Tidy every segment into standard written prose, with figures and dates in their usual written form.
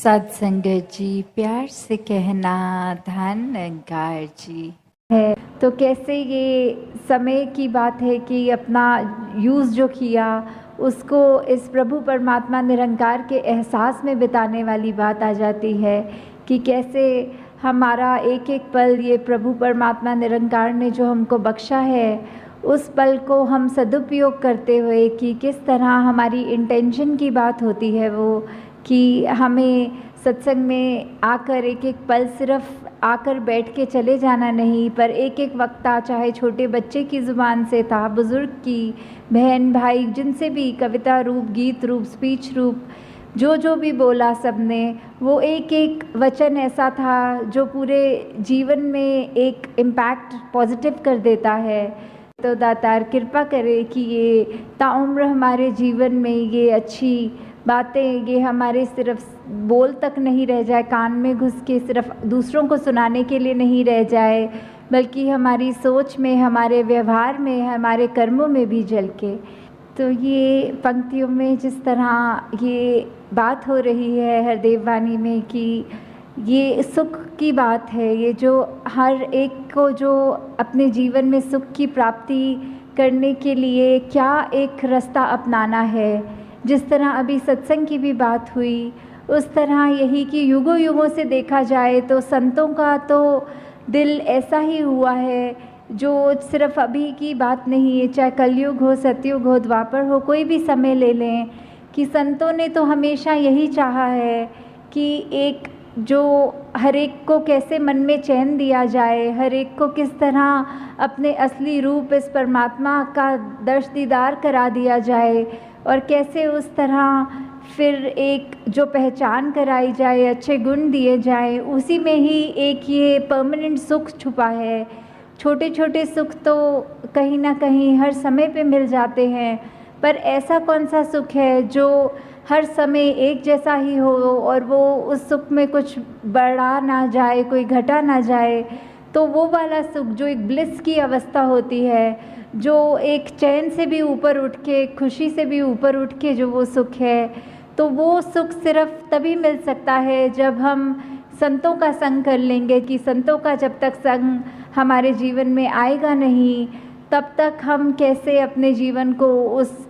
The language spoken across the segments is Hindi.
सत्संगत जी, प्यार से कहना धन निरंकार जी है। तो कैसे ये समय की बात है कि अपना यूज़ जो किया उसको इस प्रभु परमात्मा निरंकार के एहसास में बिताने वाली बात आ जाती है कि कैसे हमारा एक एक पल ये प्रभु परमात्मा निरंकार ने जो हमको बख्शा है उस पल को हम सदुपयोग करते हुए कि किस तरह हमारी इंटेंशन की बात होती है वो कि हमें सत्संग में आकर एक एक पल सिर्फ आकर बैठ के चले जाना नहीं, पर एक एक वक्ता चाहे छोटे बच्चे की ज़ुबान से था, बुज़ुर्ग की, बहन भाई जिनसे भी कविता रूप, गीत रूप, स्पीच रूप, जो भी बोला सबने, वो एक एक वचन ऐसा था जो पूरे जीवन में एक इम्पैक्ट पॉजिटिव कर देता है। तो दातार कृपा करे कि ये ताउम्र हमारे जीवन में ये अच्छी बातें ये हमारे सिर्फ बोल तक नहीं रह जाए, कान में घुस के सिर्फ दूसरों को सुनाने के लिए नहीं रह जाए, बल्कि हमारी सोच में, हमारे व्यवहार में, हमारे कर्मों में भी झलके। तो ये पंक्तियों में जिस तरह ये बात हो रही है हरदेव वाणी में कि ये सुख की बात है, ये जो हर एक को जो अपने जीवन में सुख की प्राप्ति करने के लिए क्या एक रास्ता अपनाना है। जिस तरह अभी सत्संग की भी बात हुई उस तरह यही कि युगों युगों से देखा जाए तो संतों का तो दिल ऐसा ही हुआ है जो सिर्फ अभी की बात नहीं है, चाहे कलयुग हो, सतयुग हो, द्वापर हो, कोई भी समय ले लें, कि संतों ने तो हमेशा यही चाहा है कि एक जो हर एक को कैसे मन में चैन दिया जाए, हर एक को किस तरह अपने असली रूप इस परमात्मा का दर्श दीदार करा दिया जाए और कैसे उस तरह फिर एक जो पहचान कराई जाए, अच्छे गुण दिए जाए, उसी में ही एक ये परमानेंट सुख छुपा है। छोटे छोटे सुख तो कहीं ना कहीं हर समय पे मिल जाते हैं, पर ऐसा कौन सा सुख है जो हर समय एक जैसा ही हो और वो उस सुख में कुछ बढ़ा ना जाए, कोई घटा ना जाए। तो वो वाला सुख जो एक ब्लिस की अवस्था होती है, जो एक चैन से भी ऊपर उठ के, खुशी से भी ऊपर उठ के जो वो सुख है, तो वो सुख सिर्फ तभी मिल सकता है जब हम संतों का संग कर लेंगे। कि संतों का जब तक संग हमारे जीवन में आएगा नहीं, तब तक हम कैसे अपने जीवन को उस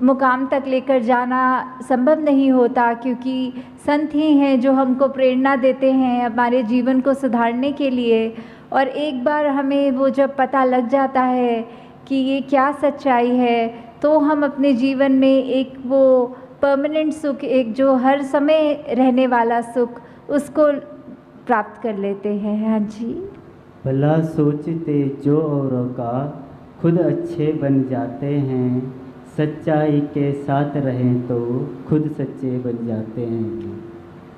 मुकाम तक लेकर जाना संभव नहीं होता, क्योंकि संत ही हैं जो हमको प्रेरणा देते हैं हमारे जीवन को सुधारने के लिए। और एक बार हमें वो जब पता लग जाता है कि ये क्या सच्चाई है, तो हम अपने जीवन में एक वो परमानेंट सुख, एक जो हर समय रहने वाला सुख, उसको प्राप्त कर लेते हैं। हाँ जी। भला सोचते जो औरों का खुद अच्छे बन जाते हैं, सच्चाई के साथ रहें तो खुद सच्चे बन जाते हैं।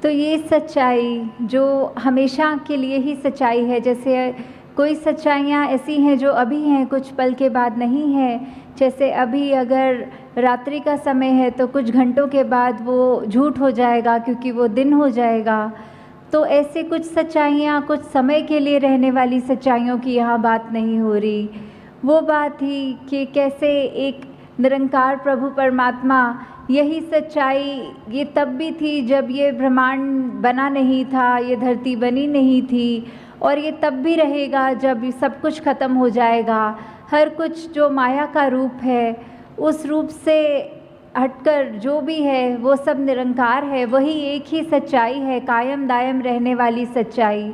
तो ये सच्चाई जो हमेशा के लिए ही सच्चाई है, जैसे कोई सच्चाइयाँ ऐसी हैं जो अभी हैं, कुछ पल के बाद नहीं है। जैसे अभी अगर रात्रि का समय है तो कुछ घंटों के बाद वो झूठ हो जाएगा, क्योंकि वो दिन हो जाएगा। तो ऐसे कुछ सच्चाइयाँ कुछ समय के लिए रहने वाली सच्चाइयों की यहाँ बात नहीं हो रही। वो बात ही कि कैसे एक निरंकार प्रभु परमात्मा, यही सच्चाई ये तब भी थी जब ये ब्रह्मांड बना नहीं था, ये धरती बनी नहीं थी, और ये तब भी रहेगा जब सब कुछ ख़त्म हो जाएगा। हर कुछ जो माया का रूप है, उस रूप से हटकर जो भी है वो सब निरंकार है। वही एक ही सच्चाई है, कायम दायम रहने वाली सच्चाई।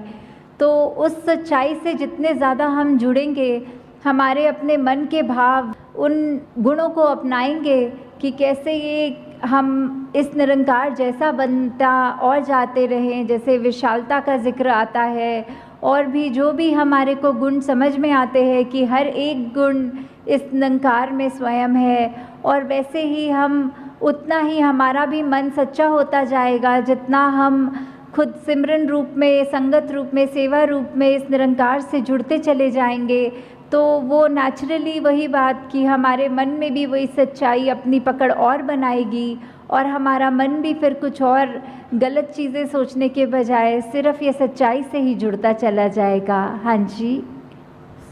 तो उस सच्चाई से जितने ज़्यादा हम जुड़ेंगे, हमारे अपने मन के भाव उन गुणों को अपनाएंगे कि कैसे ये हम इस निरंकार जैसा बनता और जाते रहें। जैसे विशालता का जिक्र आता है, और भी जो भी हमारे को गुण समझ में आते हैं कि हर एक गुण इस निरंकार में स्वयं है, और वैसे ही हम उतना ही हमारा भी मन सच्चा होता जाएगा जितना हम खुद सिमरन रूप में, संगत रूप में, सेवा रूप में इस निरंकार से जुड़ते चले जाएंगे। तो वो नेचुरली वही बात कि हमारे मन में भी वही सच्चाई अपनी पकड़ और बनाएगी, और हमारा मन भी फिर कुछ और गलत चीज़ें सोचने के बजाय सिर्फ ये सच्चाई से ही जुड़ता चला जाएगा। हाँ जी।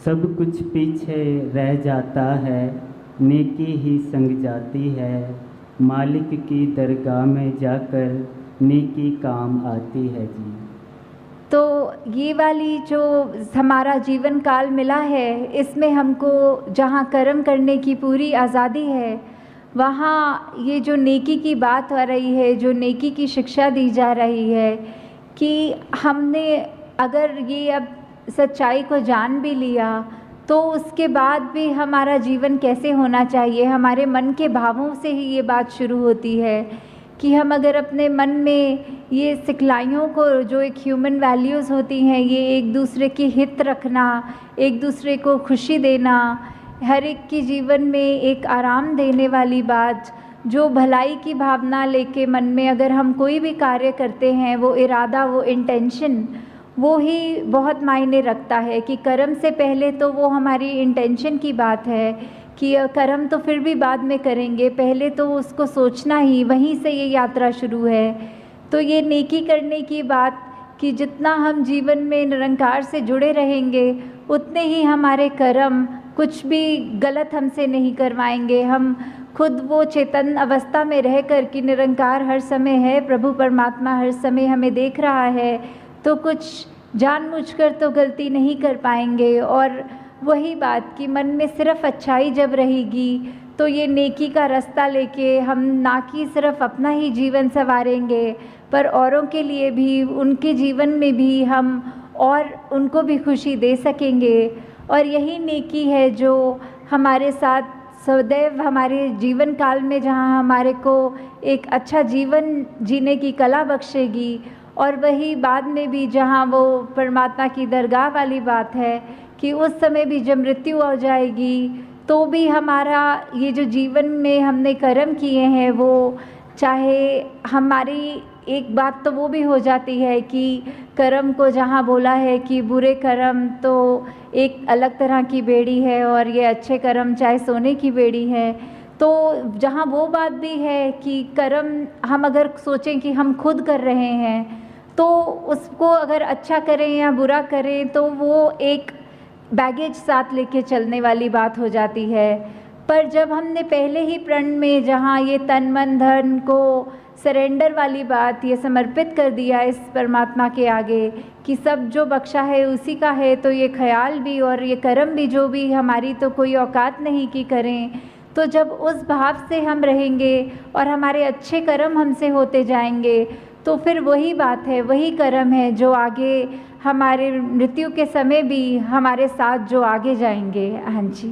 सब कुछ पीछे रह जाता है, नेकी ही संग जाती है, मालिक की दरगाह में जाकर नेकी काम आती है जी। तो ये वाली जो हमारा जीवन काल मिला है, इसमें हमको जहाँ कर्म करने की पूरी आज़ादी है, वहाँ ये जो नेकी की बात हो रही है, जो नेकी की शिक्षा दी जा रही है कि हमने अगर ये अब सच्चाई को जान भी लिया तो उसके बाद भी हमारा जीवन कैसे होना चाहिए, हमारे मन के भावों से ही ये बात शुरू होती है कि हम अगर अपने मन में ये सिखलाइयों को, जो एक ह्यूमन वैल्यूज़ होती हैं, ये एक दूसरे की हित रखना, एक दूसरे को खुशी देना, हर एक के जीवन में एक आराम देने वाली बात, जो भलाई की भावना लेके मन में अगर हम कोई भी कार्य करते हैं, वो इरादा, वो इंटेंशन, वो ही बहुत मायने रखता है कि कर्म से पहले तो वो हमारी इंटेंशन की बात है कि कर्म तो फिर भी बाद में करेंगे, पहले तो उसको सोचना ही, वहीं से ये यात्रा शुरू है। तो ये नेकी करने की बात कि जितना हम जीवन में निरंकार से जुड़े रहेंगे उतने ही हमारे कर्म कुछ भी गलत हमसे नहीं करवाएंगे। हम खुद वो चेतन अवस्था में रह कर कि निरंकार हर समय है, प्रभु परमात्मा हर समय हमें देख रहा है, तो कुछ जानबूझकर तो गलती नहीं कर पाएंगे। और वही बात कि मन में सिर्फ अच्छाई जब रहेगी तो ये नेकी का रास्ता लेके हम ना कि सिर्फ अपना ही जीवन संवारेंगे पर औरों के लिए भी, उनके जीवन में भी हम और उनको भी खुशी दे सकेंगे। और यही नेकी है जो हमारे साथ सदैव हमारे जीवन काल में, जहाँ हमारे को एक अच्छा जीवन जीने की कला बख्शेगी, और वही बाद में भी जहाँ वो परमात्मा की दरगाह वाली बात है कि उस समय भी जब मृत्यु हो जाएगी तो भी हमारा ये जो जीवन में हमने कर्म किए हैं, वो चाहे हमारी एक बात तो वो भी हो जाती है कि कर्म को जहाँ बोला है कि बुरे कर्म तो एक अलग तरह की बेड़ी है और ये अच्छे कर्म चाहे सोने की बेड़ी है, तो जहाँ वो बात भी है कि कर्म हम अगर सोचें कि हम खुद कर रहे हैं तो उसको अगर अच्छा करें या बुरा करें तो वो एक बैगेज साथ लेके चलने वाली बात हो जाती है। पर जब हमने पहले ही प्रण में जहाँ ये तन मन धन को सरेंडर वाली बात, ये समर्पित कर दिया इस परमात्मा के आगे कि सब जो बख्शा है उसी का है, तो ये ख्याल भी और ये कर्म भी जो भी हमारी तो कोई औकात नहीं कि करें, तो जब उस भाव से हम रहेंगे और हमारे अच्छे कर्म हमसे होते जाएंगे तो फिर वही बात है, वही कर्म है जो आगे हमारे मृत्यु के समय भी हमारे साथ जो आगे जाएंगे। हाँ जी।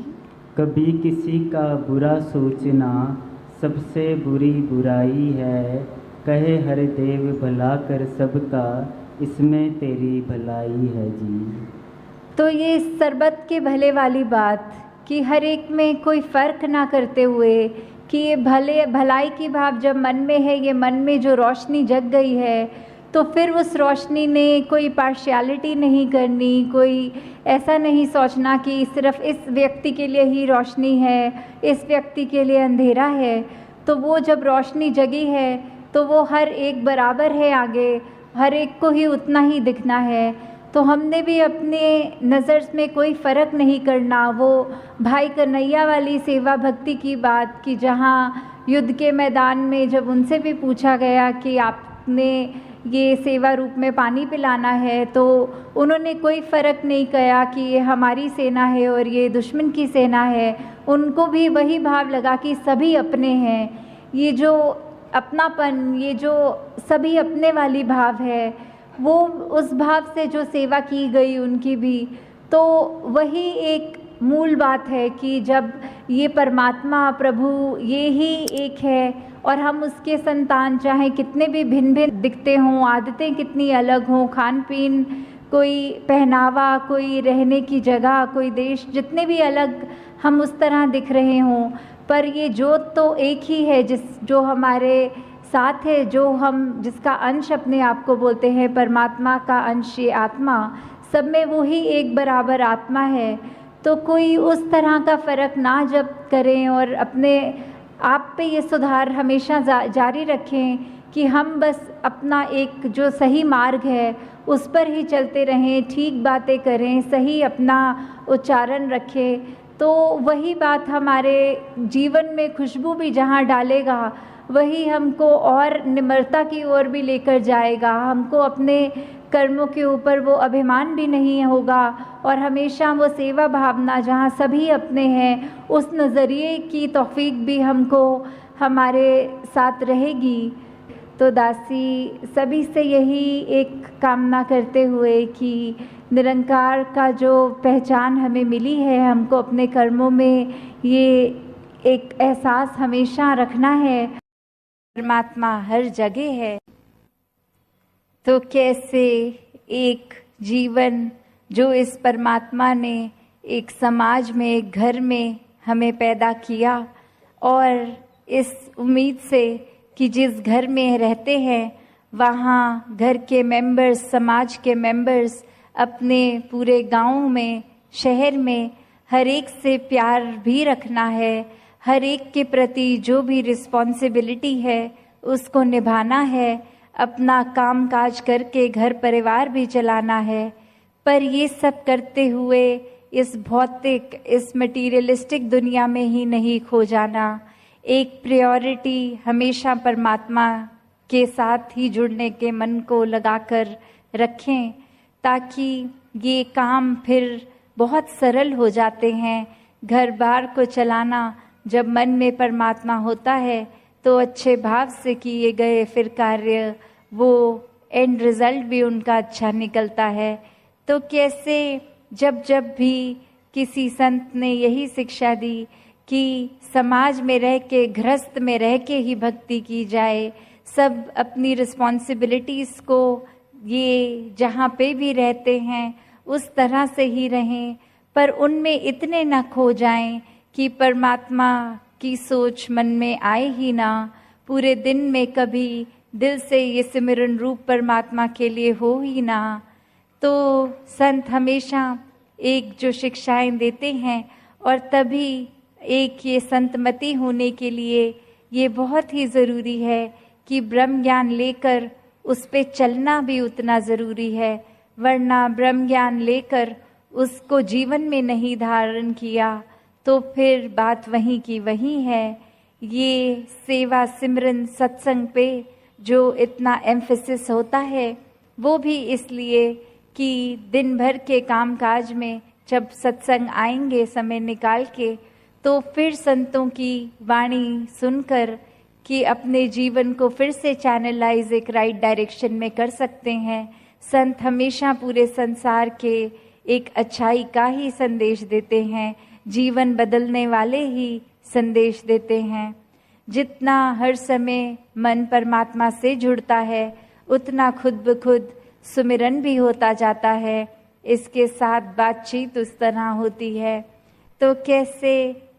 कभी किसी का बुरा सोचना सबसे बुरी बुराई है, कहे हर देव भला कर सबका, इसमें तेरी भलाई है जी। तो ये सरबत के भले वाली बात कि हर एक में कोई फ़र्क ना करते हुए कि ये भलाई की भाव जब मन में है, ये मन में जो रोशनी जग गई है, तो फिर उस रोशनी ने कोई पार्शियलिटी नहीं करनी, कोई ऐसा नहीं सोचना कि सिर्फ इस व्यक्ति के लिए ही रोशनी है, इस व्यक्ति के लिए अंधेरा है। तो वो जब रोशनी जगी है तो वो हर एक बराबर है, आगे हर एक को ही उतना ही दिखना है। तो हमने भी अपने नज़र में कोई फ़र्क नहीं करना, वो भाई कन्हैया वाली सेवा भक्ति की बात कि जहाँ युद्ध के मैदान में जब उनसे भी पूछा गया कि आपने ये सेवा रूप में पानी पिलाना है, तो उन्होंने कोई फ़र्क नहीं किया कि ये हमारी सेना है और ये दुश्मन की सेना है। उनको भी वही भाव लगा कि सभी अपने हैं, ये जो अपनापन, ये जो सभी अपने वाली भाव है, वो उस भाव से जो सेवा की गई उनकी भी, तो वही एक मूल बात है कि जब ये परमात्मा प्रभु ये ही एक है और हम उसके संतान, चाहे कितने भी भिन्न भिन्न दिखते हों, आदतें कितनी अलग हों, खान पीन, कोई पहनावा, कोई रहने की जगह, कोई देश, जितने भी अलग हम उस तरह दिख रहे हों, पर ये जोत तो एक ही है जो हमारे साथ है, जो हम जिसका अंश अपने आप को बोलते हैं, परमात्मा का अंश ये आत्मा, सब में वो ही एक बराबर आत्मा है। तो कोई उस तरह का फ़र्क ना जब करें और अपने आप पे ये सुधार हमेशा जारी रखें कि हम बस अपना एक जो सही मार्ग है उस पर ही चलते रहें, ठीक बातें करें, सही अपना उच्चारण रखें, तो वही बात हमारे जीवन में खुशबू भी जहाँ डालेगा वही हमको और निम्रता की ओर भी लेकर जाएगा। हमको अपने कर्मों के ऊपर वो अभिमान भी नहीं होगा और हमेशा वो सेवा भावना जहाँ सभी अपने हैं उस नज़रिए की तौफीक भी हमको हमारे साथ रहेगी। तो दासी सभी से यही एक कामना करते हुए कि निरंकार का जो पहचान हमें मिली है, हमको अपने कर्मों में ये एक एहसास हमेशा रखना है, परमात्मा हर जगह है। तो कैसे एक जीवन जो इस परमात्मा ने एक समाज में, एक घर में हमें पैदा किया और इस उम्मीद से कि जिस घर में रहते हैं वहाँ घर के मेंबर्स, समाज के मेंबर्स अपने पूरे गांव में, शहर में हर एक से प्यार भी रखना है, हर एक के प्रति जो भी रिस्पॉन्सिबिलिटी है उसको निभाना है, अपना काम काज करके घर परिवार भी चलाना है। पर ये सब करते हुए इस भौतिक, इस मटीरियलिस्टिक दुनिया में ही नहीं खो जाना। एक प्रायोरिटी हमेशा परमात्मा के साथ ही जुड़ने के मन को लगाकर रखें, ताकि ये काम फिर बहुत सरल हो जाते हैं। घर बार को चलाना जब मन में परमात्मा होता है तो अच्छे भाव से किए गए फिर कार्य, वो एंड रिजल्ट भी उनका अच्छा निकलता है। तो कैसे जब जब भी किसी संत ने यही शिक्षा दी कि समाज में रह के, गृहस्थ में रह के ही भक्ति की जाए, सब अपनी रिस्पॉन्सिबिलिटीज़ को ये जहाँ पे भी रहते हैं उस तरह से ही रहें, पर उनमें इतने न खो जाएं कि परमात्मा की सोच मन में आए ही ना। पूरे दिन में कभी दिल से ये सिमरन रूप परमात्मा के लिए हो ही ना। तो संत हमेशा एक जो शिक्षाएं देते हैं, और तभी एक ये संतमति होने के लिए ये बहुत ही ज़रूरी है कि ब्रह्म ज्ञान लेकर उस पे चलना भी उतना ज़रूरी है। वरना ब्रह्म ज्ञान लेकर उसको जीवन में नहीं धारण किया तो फिर बात वहीं की वहीं है। ये सेवा, सिमरन, सत्संग पे जो इतना एम्फेसिस होता है वो भी इसलिए कि दिन भर के कामकाज में जब सत्संग आएंगे समय निकाल के, तो फिर संतों की वाणी सुनकर कि अपने जीवन को फिर से चैनलाइज एक राइट डायरेक्शन में कर सकते हैं। संत हमेशा पूरे संसार के एक अच्छाई का ही संदेश देते हैं, जीवन बदलने वाले ही संदेश देते हैं। जितना हर समय मन परमात्मा से जुड़ता है उतना खुद ब खुद सुमिरन भी होता जाता है, इसके साथ बातचीत उस तरह होती है। तो कैसे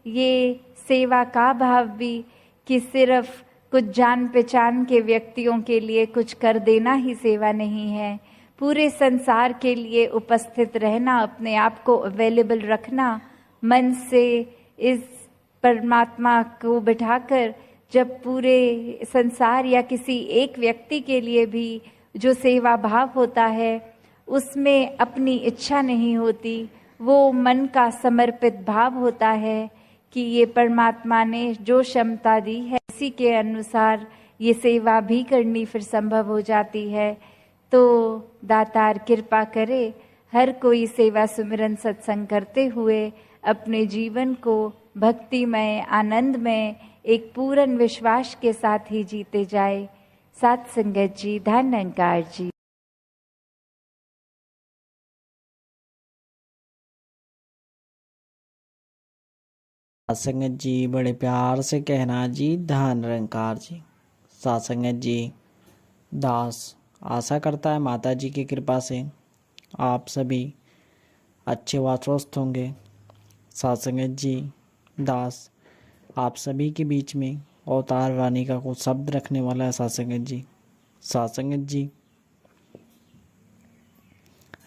ये सेवा का भाव भी कि सिर्फ कुछ जान पहचान के व्यक्तियों के लिए कुछ कर देना ही सेवा नहीं है। पूरे संसार के लिए उपस्थित रहना, अपने आप को अवेलेबल रखना, मन से इस परमात्मा को बिठाकर जब पूरे संसार या किसी एक व्यक्ति के लिए भी जो सेवा भाव होता है उसमें अपनी इच्छा नहीं होती, वो मन का समर्पित भाव होता है कि ये परमात्मा ने जो क्षमता दी है इसी के अनुसार ये सेवा भी करनी फिर संभव हो जाती है। तो दातार कृपा करे हर कोई सेवा सुमिरन सत्संग करते हुए अपने जीवन को भक्तिमय, आनंदमय, एक पूर्ण विश्वास के साथ ही जीते जाए। सात संगत जी, धन निरंकार जी। संगत जी बड़े प्यार से कहना जी, धन निरंकार जी। सासंगत जी, दास आशा करता है माता जी की कृपा से आप सभी अच्छे व स्वस्थ होंगे। सासंगत जी, दास आप सभी के बीच में अवतार वाणी का कुछ शब्द रखने वाला है। सासंगत जी, सासंगत जी,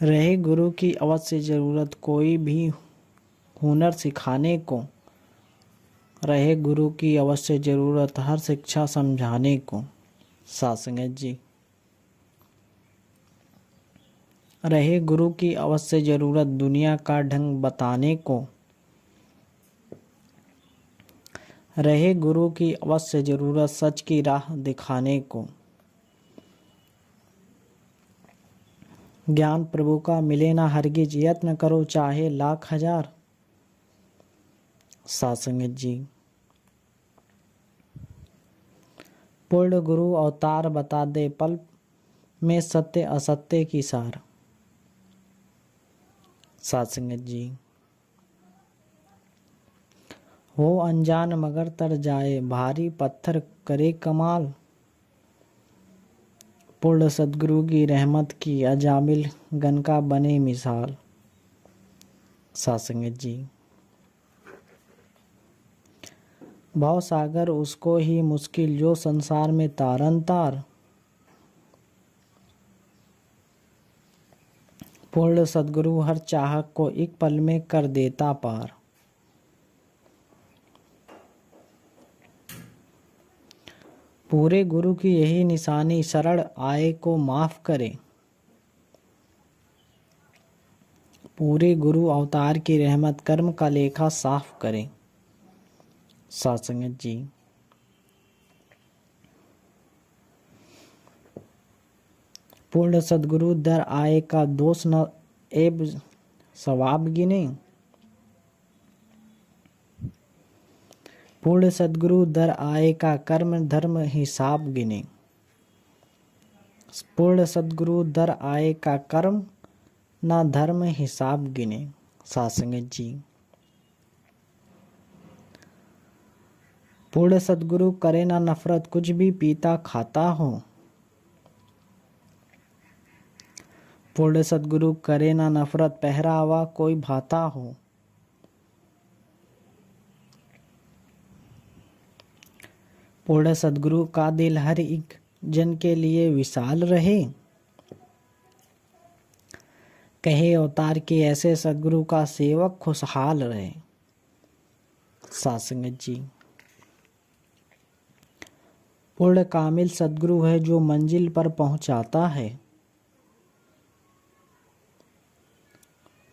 रहे गुरु की अवश्य ज़रूरत कोई भी हुनर सिखाने को, रहे गुरु की अवश्य ज़रूरत हर शिक्षा समझाने को। सासंगत जी, रहे गुरु की अवश्य ज़रूरत दुनिया का ढंग बताने को, रहे गुरु की अवश्य जरूरत सच की राह दिखाने को। ज्ञान प्रभु का मिले ना हरगिज, यत्न करो चाहे लाख हजार। सासंगत जी। पूर्ण गुरु अवतार बता दे पल में सत्य असत्य की सार। सासंगत जी। हो अनजान मगर तर जाए, भारी पत्थर करे कमाल। पूर्ण सदगुरु की रहमत की, अजामिल गन का बने मिसाल। सासंगत जी। भव सागर उसको ही मुश्किल, जो संसार में तारन तार। पूर्ण सदगुरु हर चाहक को एक पल में कर देता पार। पूरे गुरु की यही निशानी, शरण आए को माफ करे। पूरे गुरु अवतार की रहमत, कर्म का लेखा साफ करे। सासंगत जी। पूर्ण सदगुरु दर आए का दोष न एब सवाब गिने। पूर्ण सदगुरु दर आए का कर्म धर्म हिसाब गिने। पूर्ण सदगुरु दर आए का कर्म ना धर्म हिसाब गिने। सासंगत जी। पूर्ण सदगुरु करे ना नफरत, कुछ भी पीता खाता हो। पूर्ण सदगुरु करे ना नफरत, पहरावा कोई भाता हो। पूर्ण सदगुरु का दिल हर एक जन के लिए विशाल रहे। कहे अवतार के ऐसे सदगुरु का सेवक खुशहाल रहे। सासंगत जी। पूर्ण कामिल सदगुरु है जो मंजिल पर पहुंचाता है।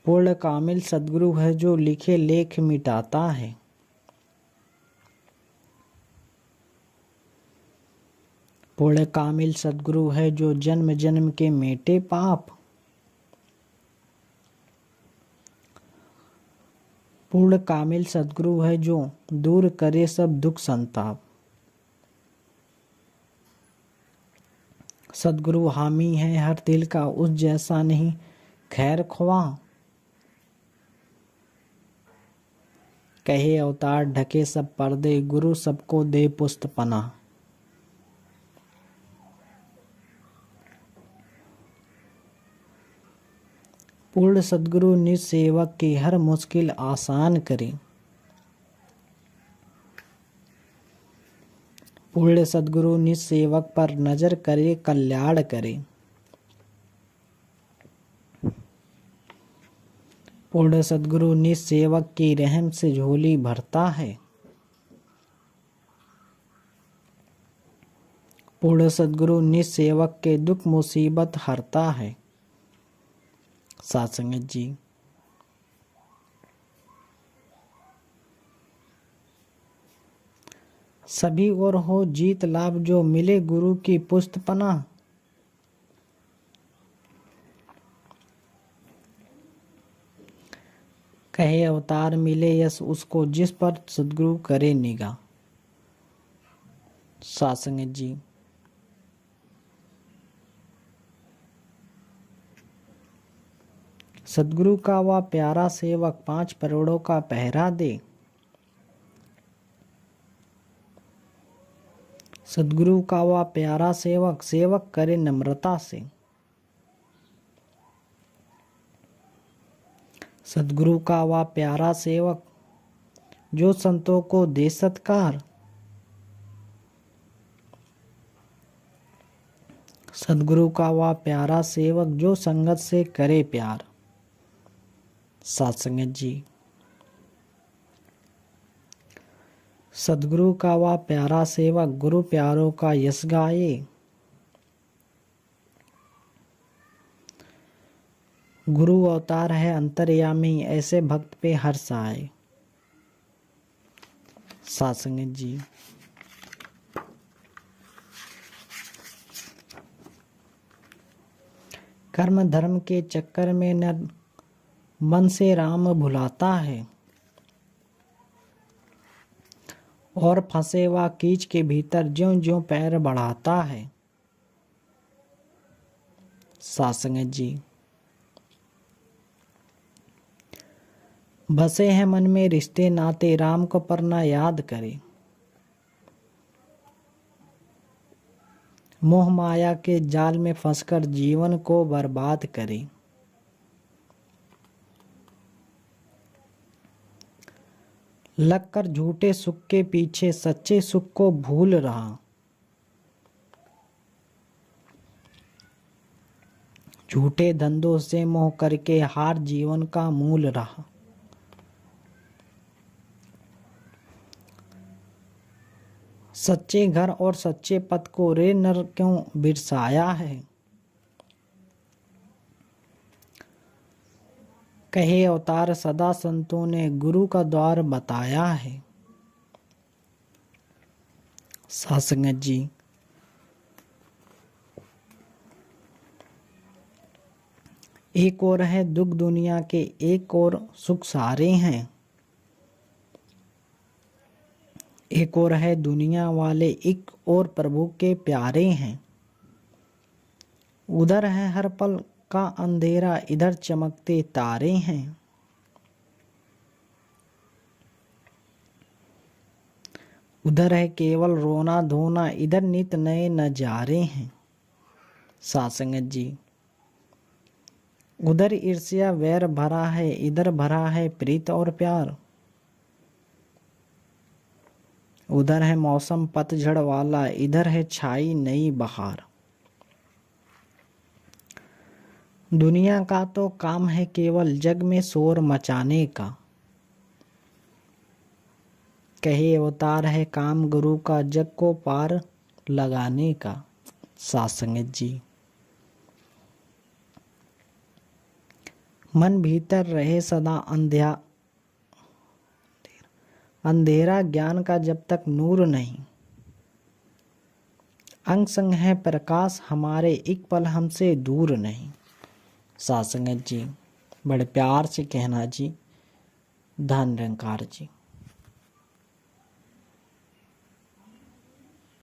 पूर्ण कामिल सदगुरु है जो लिखे लेख मिटाता है। पूर्ण कामिल सदगुरु है जो जन्म जन्म के मेटे पाप। पूर्ण कामिल सदगुरु है जो दूर करे सब दुख संताप। सदगुरु हामी है हर दिल का, उस जैसा नहीं खैर ख्वाह। कहे अवतार ढके सब पर्दे, गुरु सबको दे पुस्त पनाह। पूर्ण सदगुरु निज सेवक की हर मुश्किल आसान करे। पूर्ण सदगुरु निज सेवक पर नजर करे, कल्याण करे। पूर्ण सदगुरु निज सेवक की रहम से झोली भरता है। पूर्ण सदगुरु निज सेवक के दुख मुसीबत हरता है। सासंगत जी। सभी और हो जीत लाभ, जो मिले गुरु की पुस्त पनाह। कहे अवतार मिले यश उसको, जिस पर सदगुरु करे निगाह। सासंगत जी। सदगुरु का वह प्यारा सेवक, 5 परोड़ों का पहरा दे। सदगुरु का वह प्यारा सेवक, सेवक करे नम्रता से। सदगुरु का वह प्यारा सेवक, जो संतों को दे सत्कार। सदगुरु का वह प्यारा सेवक, जो संगत से करे प्यार। सत्संगत जी। सदगुरु का वह प्यारा सेवक, गुरु प्यारों का यश गाए। गुरु अवतार है अंतर्यामी, ऐसे भक्त पे हर्ष आए। सासंगत जी। कर्म धर्म के चक्कर में नर मन से राम भुलाता है और फंसे व कीच के भीतर ज्यों ज्यों पैर बढ़ाता है। सासंगत जी। बसे हैं मन में रिश्ते नाते राम को पर ना याद करे। मोह माया के जाल में फंसकर जीवन को बर्बाद करे। लगकर झूठे सुख के पीछे सच्चे सुख को भूल रहा। झूठे धंधों से मोह करके हार जीवन का मूल रहा। सच्चे घर और सच्चे पथ को रे नर क्यों बिरसाया है। कहे अवतार सदा संतों ने गुरु का द्वार बताया है। सासंगत जी। एक और है दुख दुनिया के, एक और सुख सारे हैं। एक और है दुनिया वाले, एक और प्रभु के प्यारे हैं। उधर है हर पल का अंधेरा, इधर चमकते तारे हैं। उधर है केवल रोना धोना, इधर नित नए नजारे हैं। सासंगत जी। उधर ईर्ष्या वैर भरा है, इधर भरा है प्रीत और प्यार। उधर है मौसम पतझड़ वाला, इधर है छाई नई बहार। दुनिया का तो काम है केवल जग में शोर मचाने का। कहे अवतार है काम गुरु का, जग को पार लगाने का। सासंगत जी। मन भीतर रहे सदा अंधेरा ज्ञान का जब तक नूर नहीं। अंग संग है प्रकाश हमारे, एक पल हमसे दूर नहीं। सासंगत जी। बड़े प्यार से कहना जी। धन निरंकार जी।